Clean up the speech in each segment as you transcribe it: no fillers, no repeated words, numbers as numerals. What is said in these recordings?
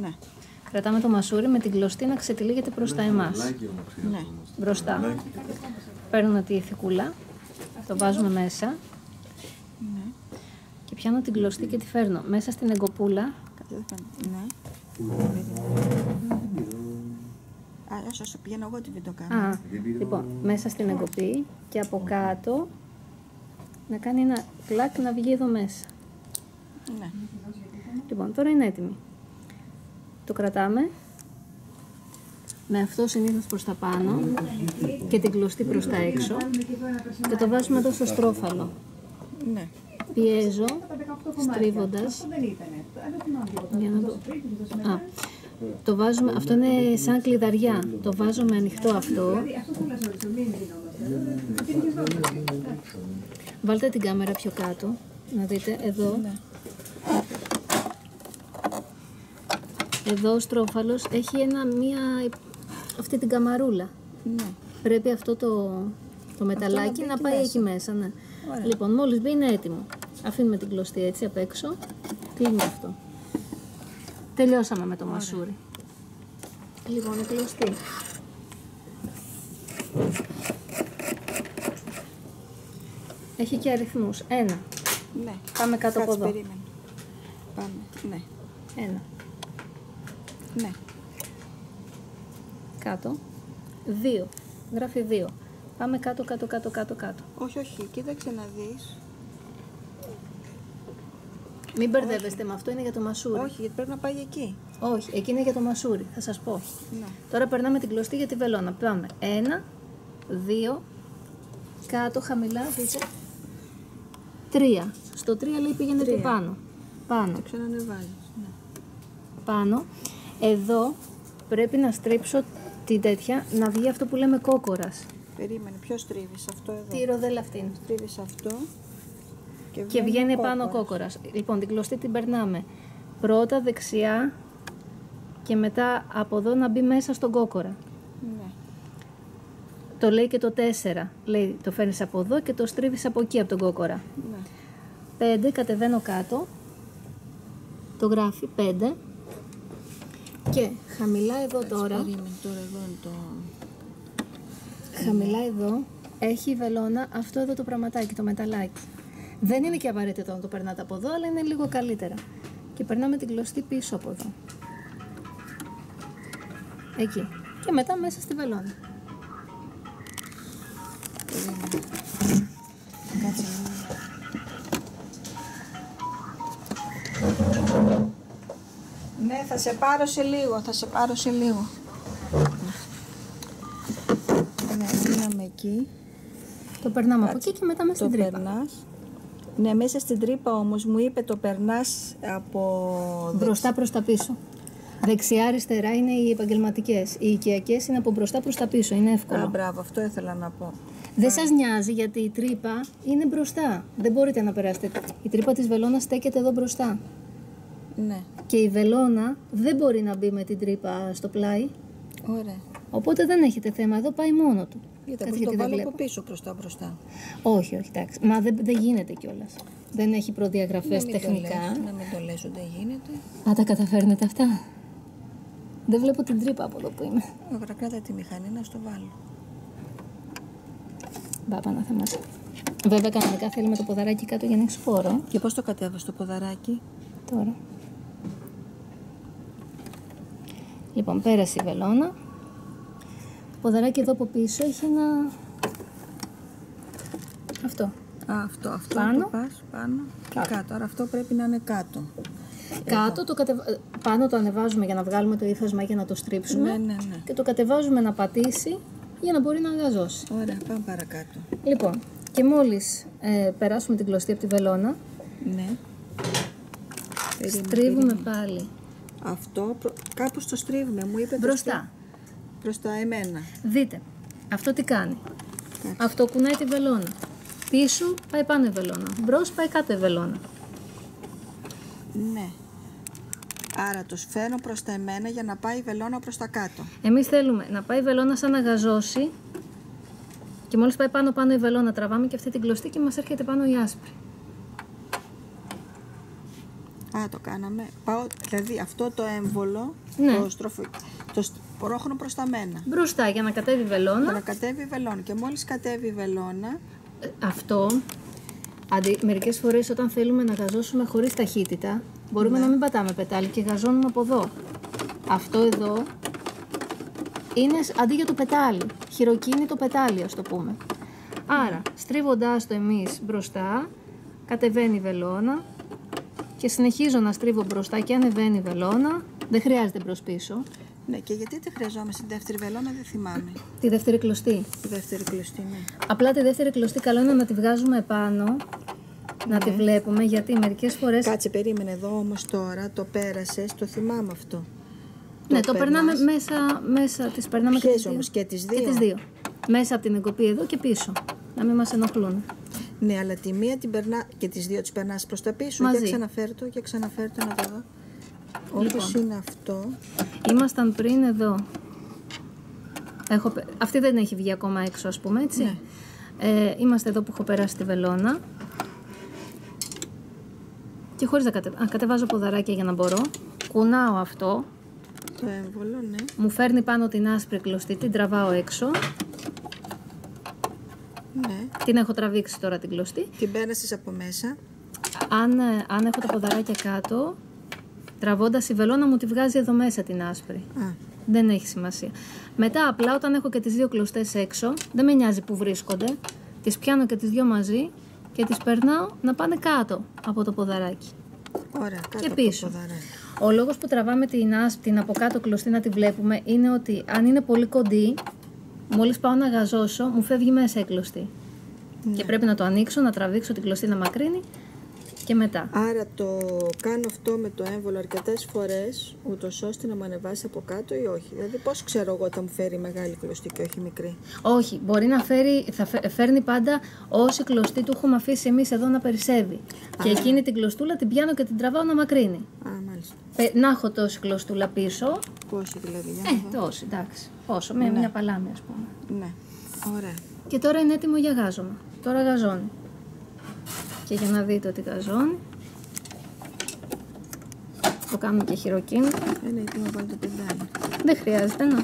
Ναι. Κρατάμε το μασούρι με την κλωστή να ξετυλίγεται προς τα εμάς. Ναι. Μπροστά. Παίρνουμε τη θικούλα, το βάζουμε μέσα. Ναι. Και πιάνω την κλωστή και τη φέρνω μέσα στην εγκοπούλα. Ναι. Όσο πηγαίνω εγώ τι δεν το κάνω. Λοιπόν, μέσα στην εγκοπή και από κάτω να κάνει ένα κλακ να βγει εδώ μέσα. Ναι. Λοιπόν, τώρα είναι έτοιμη. Το κρατάμε με αυτό συνήθως προς τα πάνω και την κλωστή προς τα έξω και το βάζουμε εδώ στο στρόφαλο. Ναι. Πιέζω, στρίβοντας. Για να το... το βάζουμε, αυτό είναι σαν κλειδαριά. Το βάζω με ανοιχτό αυτό. Βάλτε την κάμερα πιο κάτω, να δείτε, εδώ. Εδώ ο στρόφαλος έχει αυτή την καμαρούλα. Ναι. Πρέπει αυτό το μεταλλάκι να πάει εκεί μέσα. Ναι. Λοιπόν, μόλις μπει είναι έτοιμο. Αφήνουμε την κλωστή έτσι απ' έξω. Κλείνει αυτό. Τελειώσαμε με το μασούρι. Λοιπόν, η κλωστή. Έχει και αριθμούς. 1. Ναι. Πάμε κάτω από εδώ. Περίμενε. Πάμε. Ναι. 1. Ναι. Κάτω. 2. Γράφει 2. Πάμε κάτω. Όχι, κοίταξε να δεις. Μην μπερδεύεστε με αυτό, είναι για το μασούρι. Όχι, γιατί πρέπει να πάει εκεί. Όχι, εκεί είναι για το μασούρι, θα σας πω. Ναι. Τώρα περνάμε την κλωστή για τη βελόνα. Πάμε 1, 2, κάτω, χαμηλά, δείτε. 3. Στο 3 λέει πήγαινε και πάνω. Πάνω. Ξανανεβάζεις. Ναι. Πάνω. Εδώ πρέπει να στρίψω την τέτοια, να βγει αυτό που λέμε κόκορας. Περίμενε, ποιο στρίβεις, αυτό εδώ. Τι ροδέλα αυτή είναι. Στρίβεις αυτό και βγαίνει πάνω κόκορας. Λοιπόν, την κλωστή την περνάμε πρώτα δεξιά και μετά από εδώ να μπει μέσα στον κόκορα. Ναι. Το λέει και το 4. Λέει το φέρνεις από εδώ και το στρίβεις από εκεί, από τον κόκορα. Ναι. 5, κατεβαίνω κάτω. Το γράφει 5. Και χαμηλά εδώ τώρα. Περίμενε, τώρα εδώ είναι το... Χαμηλά εδώ έχει η βελόνα αυτό εδώ το πραγματάκι, το μεταλλάκι. Δεν είναι και απαραίτητο να το περνάτε από εδώ, αλλά είναι λίγο καλύτερα. Και περνάμε την κλωστή πίσω από εδώ. Εκεί. Και μετά μέσα στη βελόνα. Κάτσε. Ναι, θα σε πάρω σε λίγο, Ναι, μείναμε εκεί. Το περνάμε από εκεί και μετά μέσα στην τρύπα. Περνάς. Ναι, μέσα στην τρύπα όμως μου είπε το περνάς από... Μπροστά προς τα πίσω. Δεξιά, αριστερά είναι οι επαγγελματικές. Οι οικιακές είναι από μπροστά προς τα πίσω. Είναι εύκολο. Μπράβο, αυτό ήθελα να πω. Δεν σας νοιάζει γιατί η τρύπα είναι μπροστά. Δεν μπορείτε να περάσετε. Η τρύπα της βελόνας στέκεται εδώ μπροστά. Ναι. Και η βελόνα δεν μπορεί να μπει με την τρύπα στο πλάι. Ωραία. Οπότε δεν έχετε θέμα. Εδώ πάει μόνο του. Γιατί το βάλω από πίσω μπροστά. Όχι, εντάξει. Μα δεν γίνεται κιόλας. Δεν έχει προδιαγραφές τεχνικά. Να μην το λες ότι δεν γίνεται. Α, τα καταφέρνετε αυτά. Δεν βλέπω την τρύπα από εδώ που είμαι. Κράτα τη μηχανή να στο βάλω. Μπάπα να θεμάσαι. Βέβαια κανονικά θέλουμε το ποδαράκι κάτω για να έχεις χώρο. Και πώς το κατέβασε το ποδαράκι? Τώρα. Λοιπόν, πέρασε η βελόνα. Το ποδαράκι εδώ από πίσω έχει ένα... Αυτό. Αυτό πάνω. Το πας πάνω και κάτω. Άρα αυτό πρέπει να είναι κάτω. Κάτω, πάνω το ανεβάζουμε για να βγάλουμε το ύφασμα για να το στρίψουμε. Ναι. Και το κατεβάζουμε να πατήσει για να μπορεί να γαζώσει. Ωραία, πάμε παρακάτω. Λοιπόν, και μόλις περάσουμε την κλωστή από τη βελόνα, ναι. Στρίβουμε πάλι. Αυτό κάπως το στρίβουμε, μου είπε μπροστά. Προς τα εμένα. Δείτε, αυτό τι κάνει. Αυτό κουνάει τη βελόνα. Πίσω πάει πάνω η βελόνα. Μπρος πάει κάτω η βελόνα. Ναι. Άρα το σφαίρω προς τα εμένα για να πάει η βελόνα προς τα κάτω. Εμείς θέλουμε να πάει η βελόνα σαν να γαζώσει και μόλις πάει πάνω η βελόνα τραβάμε και αυτή την κλωστή και μας έρχεται πάνω η άσπρη. Α, το κάναμε. Πάω, δηλαδή αυτό το έμβολο, ναι. το σπρώχνω προς τα μένα. Μπροστά για να κατέβει η βελόνα. Για να κατέβει η βελόνα. Και μόλις κατέβει η βελόνα... Αυτό, μερικές φορές όταν θέλουμε να γαζώσουμε χωρίς ταχύτητα, μπορούμε να μην πατάμε πετάλι και γαζώνουμε από εδώ. Αυτό εδώ είναι αντί για το πετάλι. Χειροκίνητο το πετάλι, ας το πούμε. Άρα, στρίβοντάς το εμείς μπροστά, κατεβαίνει η βελόνα και συνεχίζω να στρίβω μπροστά και ανεβαίνει η βελόνα. Δεν χρειάζεται μπρος πίσω. Ναι, και γιατί τη χρειαζόμαστε τη δεύτερη βελόνα, δεν θυμάμαι. Τη δεύτερη κλωστή. Τη δεύτερη κλωστή, ναι. Απλά τη δεύτερη κλωστή καλό είναι να τη βγάζουμε επάνω, να τη βλέπουμε, γιατί μερικές φορές... Κάτσε, περίμενε εδώ όμως τώρα, το πέρασες, το θυμάμαι αυτό. Ναι, το περνάμε μέσα τις περνάμε. Ποιες όμως, και τις δύο? Και τις δύο. Μέσα από την εγκοπή εδώ και πίσω, να μην μας ενοχλούν. Ναι, αλλά τη μία την περνά και τις δύο τις περνάς προς τα πίσω. Μαζί. Και ξαναφέρτο και ξαναφέρτο να το δω. Όπως είναι αυτό. Ήμασταν πριν εδώ. Αυτή δεν έχει βγει ακόμα έξω, ας πούμε, έτσι. Ναι. Είμαστε εδώ που έχω περάσει τη βελόνα. Και χωρίς να κατεβάζω ποδαράκια για να μπορώ. Κουνάω αυτό. Το έμβολο, ναι. Μου φέρνει πάνω την άσπρη κλωστή, την τραβάω έξω. Ναι. Την έχω τραβήξει τώρα την κλωστή. Την πέρασες από μέσα. Αν έχω τα ποδαράκια κάτω, τραβώντας η βελόνα μου τη βγάζει εδώ μέσα την άσπρη. Δεν έχει σημασία. Μετά απλά όταν έχω και τις δύο κλωστές έξω, δεν με νοιάζει που βρίσκονται. Τις πιάνω και τις δύο μαζί και τις περνάω να πάνε κάτω από το ποδαράκι. Ωραία, κάτω και πίσω. Από το ποδαράκι. Ο λόγος που τραβάμε την από κάτω κλωστή να τη βλέπουμε είναι ότι αν είναι πολύ κοντή, μόλις πάω να γαζώσω, μου φεύγει μέσα η κλωστή. Ναι. Και πρέπει να το ανοίξω, να τραβήξω την κλωστή να μακρύνει και μετά. Άρα το κάνω αυτό με το έμβολο αρκετές φορές, ούτως ώστε να μου ανεβάσει από κάτω ή όχι? Δηλαδή πώς ξέρω εγώ όταν μου φέρει μεγάλη κλωστή και όχι μικρή? Όχι, μπορεί να φέρνει πάντα όση κλωστή του έχουμε αφήσει εμείς εδώ να περισσεύει. Και εκείνη την κλωστούλα την πιάνω και την τραβάω να μακρύνει. Μάλιστα. Να έχω τόση κλωστούλα πίσω. Πόση δηλαδή? Τόση, εντάξει. Πόσο, με μια παλάμη ας πούμε. Ναι, ωραία. Και τώρα είναι έτοιμο για γάζωμα. Τώρα γαζώνει. Και για να δείτε ότι γαζώνει, το κάνουμε και χειροκίνητο. Είναι έτοιμο πάλι το πεντάλι. Δεν χρειάζεται, ναι.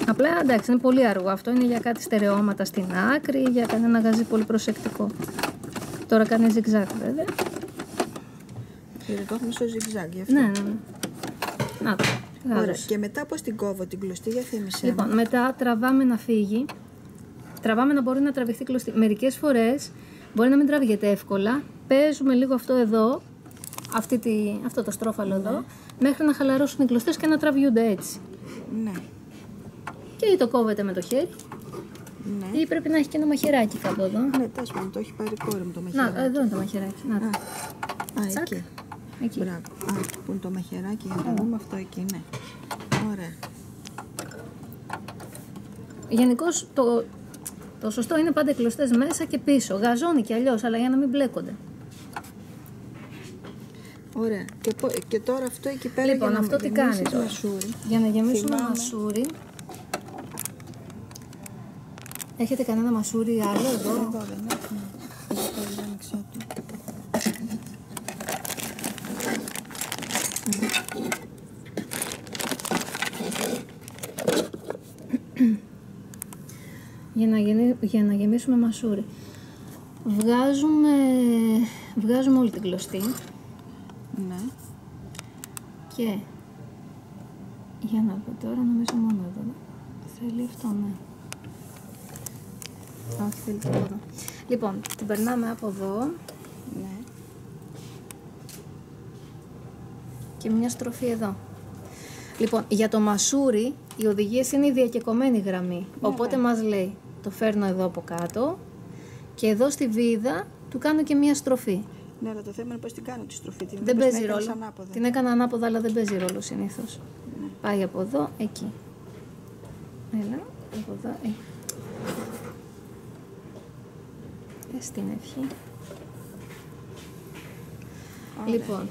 Απλά εντάξει, είναι πολύ αργό. Αυτό είναι για κάτι στερεώματα στην άκρη, για κανένα γαζί πολύ προσεκτικό. Τώρα κάνει ζιγζάκ βέβαια. Και το έχουμε στο ζιγζάκ γι' αυτό. Ναι. Να το. Ωραία. Και μετά πώς την κόβω την κλωστή, για θύμισέ. Λοιπόν, μετά τραβάμε να φύγει. Τραβάμε να μπορεί να τραβηχθεί κλωστή. Μερικές φορές μπορεί να μην τραβηγεται εύκολα. Παίζουμε λίγο αυτό εδώ, αυτό το στρόφαλο εδώ, μέχρι να χαλαρώσουν οι κλωστές και να τραβιούνται έτσι. Ναι. Και ή το κόβετε με το χέρι, ναι. Ή πρέπει να έχει και ένα μαχαιράκι κάτω εδώ. Ναι, τέλος πάντων, το έχει πάρει η κόρη μου το μαχαιράκι. Να, εδώ είναι το μαχαιράκι. Να. Εκεί. Μπράβο. Που είναι το μαχαιράκι, για να δούμε αυτό εκεί, ναι. Ωραία. Γενικώς το σωστό είναι πάντα οι κλωστές μέσα και πίσω. Γαζώνει κι αλλιώς, αλλά για να μην μπλέκονται. Ωραία. Και τώρα αυτό εκεί πέρα, λοιπόν, για αυτό τι κάνει τώρα? Μασούρι. Για να γεμίσουμε μασούρι. Έχετε κανένα μασούρι άλλο εδώ? Εδώ δεν έχουμε. Για να γεμίσουμε μασούρι. Βγάζουμε όλη την κλωστή. Ναι. Και για να δω τώρα, νομίζω μόνο εδώ. Θέλει αυτό, ναι. Όχι, θέλει και εδώ. Λοιπόν, την περνάμε από εδώ. Ναι. Και μια στροφή εδώ. Λοιπόν, για το μασούρι, οι οδηγίες είναι η διακεκομένη γραμμή. Οπότε μας λέει, το φέρνω εδώ από κάτω και εδώ στη βίδα του κάνω και μια στροφή. Ναι, αλλά το θέμα είναι πώς την κάνω τη στροφή. Δεν παίζει ρόλο. Την έκανα ανάποδα, αλλά δεν παίζει ρόλο συνήθως. Ναι. Πάει από εδώ, εκεί. Έλα, από εδώ, εκεί. Στην ευχή. Λοιπόν,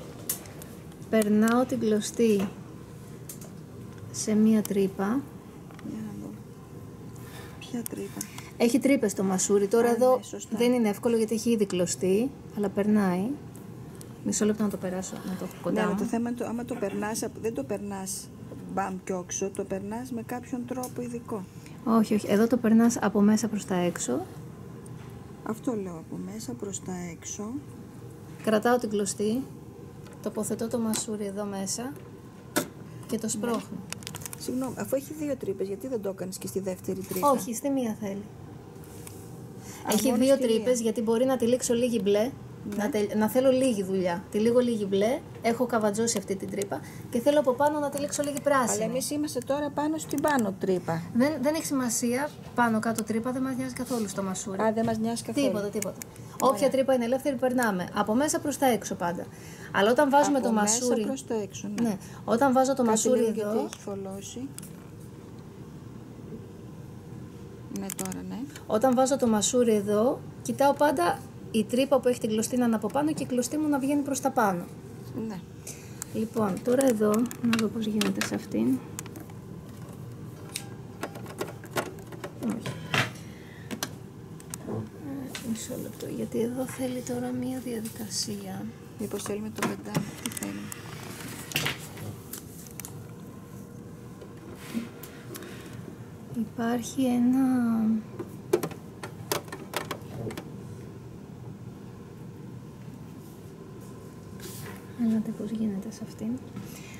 περνάω την κλωστή σε μία τρύπα. Για να δω. Ποια τρύπα? Έχει τρύπες το μασούρι. Τώρα εδώ δεν είναι εύκολο γιατί έχει ήδη κλωστεί, αλλά περνάει. Μισό λεπτό να το περάσω, να το έχω κοντά. Ναι, αλλά το θέμα είναι άμα το περνάς, δεν το περνάς μπαμ κι όξο, το περνάς με κάποιον τρόπο ειδικό. Όχι, όχι. Εδώ το περνάς από μέσα προς τα έξω. Αυτό λέω, από μέσα προς τα έξω. Κρατάω την κλωστή, τοποθετώ το μασούρι εδώ μέσα και το σπρώχνω. Συγγνώμη, αφού έχει 2 τρύπες, γιατί δεν το έκανες και στη δεύτερη τρύπα? Όχι, στη μία θέλει. Έχει 2 τρύπες γιατί μπορεί να τυλίξω λίγη μπλε, να θέλω λίγη δουλειά. Τυλίγω λίγη μπλε, έχω καβατζώσει αυτή την τρύπα και θέλω από πάνω να τυλίξω λίγη πράσινη. Αλλά εμείς είμαστε τώρα πάνω στην πάνω τρύπα. Δεν έχει σημασία, πάνω κάτω τρύπα, δεν μας νοιάζει καθόλου στο μασούρι. Α, δεν μας νοιάζει καθόλου. Τίποτα. Όποια τρύπα είναι ελεύθερη περνάμε. Από μέσα προς τα έξω πάντα. Αλλά όταν βάζουμε το μασούρι. Από μέσα προς τα έξω, ναι. Όταν βάζω το μασούρι εδώ. Γιατί έχει φωλώσει. Ναι, τώρα ναι. Όταν βάζω το μασούρι εδώ, κοιτάω πάντα η τρύπα που έχει την κλωστή να είναι από πάνω και η κλωστή μου να βγαίνει προς τα πάνω. Ναι. Λοιπόν, τώρα εδώ, να δω πώς γίνεται σε αυτήν. Όχι. Μισό λεπτό, γιατί εδώ θέλει τώρα μία διαδικασία. Μήπως θέλουμε το πεντάκι, τι θέλουμε. Υπάρχει ένα... Έλατε πώς γίνεται σε αυτήν.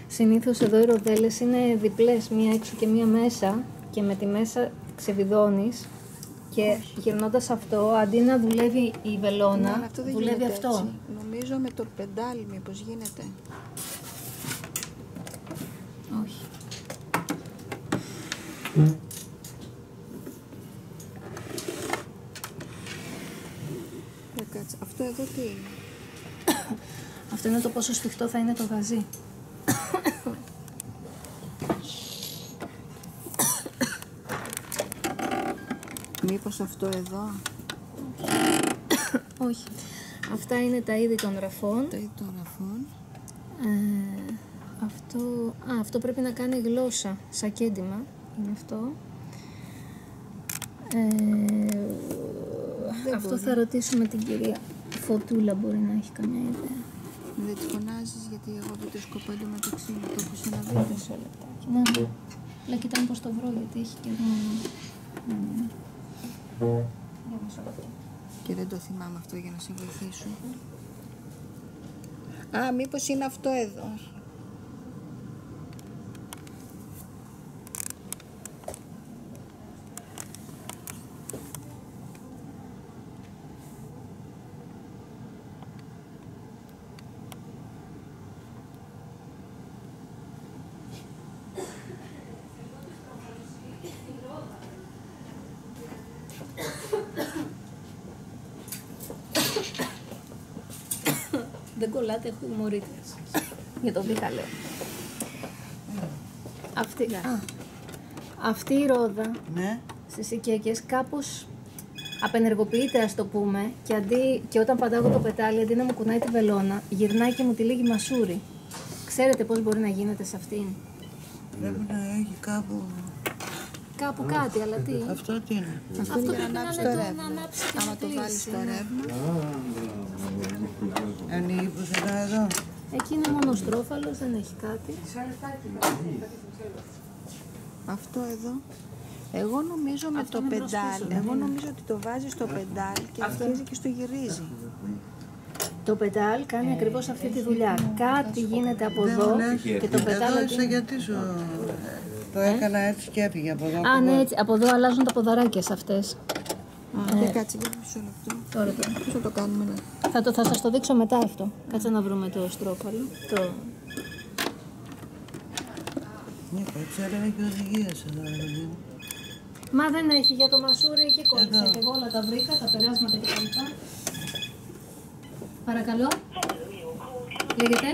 Συνήθως εδώ οι ροδέλες είναι διπλές, μία έξω και μία μέσα και με τη μέσα ξεβιδώνεις και γυρνώντας αυτό, αντί να δουλεύει η βελόνα, ναι, αυτό δουλεύει αυτό. Έτσι. Νομίζω με το πεντάλι μήπως γίνεται. Όχι. Κάτσε. Αυτό εδώ τι είναι? Αυτό είναι το πόσο σφιχτό θα είναι το γαζί. Μήπως αυτό εδώ? Όχι. Αυτά είναι τα είδη των ραφών. Τα είδη των ραφών. Αυτό πρέπει να κάνει γλώσσα, σακέντημα. Είναι αυτό. Αυτό θα ρωτήσουμε την κυρία Φωτούλα, μπορεί να έχει καμιά ιδέα. Δεν τη φωνάζεις γιατί εγώ δεν το σκοπώ εντωμεταξύ μου, το έχω σε ένα βίντεο. Μισό λεπτάκι. Ναι. Λέει, κοιτάμε πώς το βρω, γιατί έχει και εδώ. Και δεν το θυμάμαι αυτό για να σε βοηθήσω. Α, μήπως είναι αυτό εδώ. Δεν κολλάτε, έχω μωρίτες. Για το δίχα λέω. Αυτή η ρόδα, ναι, στις οικιακές κάπως απενεργοποιείται, ας το πούμε, και όταν πατάγω το πετάλι, αντί να μου κουνάει τη βελόνα, γυρνάει και μου τυλίγει μασούρι. Ξέρετε πώς μπορεί να γίνεται σε αυτήν? Πρέπει να έχει κάπου κάτι, αλλά τι? Αυτό τι είναι? Αυτό πρέπει να ανάψει το ρεύμα. Άμα το βάλεις στο ρεύμα. Ανοίγει πουθενά εδώ? Εκεί είναι μόνο στρόφαλος, δεν έχει κάτι. Αυτό εδώ. Εγώ νομίζω με το πεντάλι. Εγώ νομίζω ότι το βάζεις στο πεντάλι και αρχίζει και στο γυρίζει. Το πετάλ κάνει ακριβώς αυτή τη δουλειά. Κάτι γίνεται από εδώ και το πετάλ... Εδώ γιατί σου το έκανα έτσι και έφυγε από εδώ. Α, ναι, έτσι. Από εδώ αλλάζουν τα ποδαράκια σε αυτές. Και κάτσε για μισό λεπτό. Τώρα. Πώς θα το κάνουμε? Θα σας το δείξω μετά αυτό. Κάτσε να βρούμε το στρόφαλο. Ναι, έτσι, αλλά έχει οδηγίες εδώ. Μα δεν έχει, για το μασούρι εκεί κόλλησα και εγώ όλα τα βρήκα, τα περάσματα και τα λοιπά. Παρακαλώ. Λέγεται.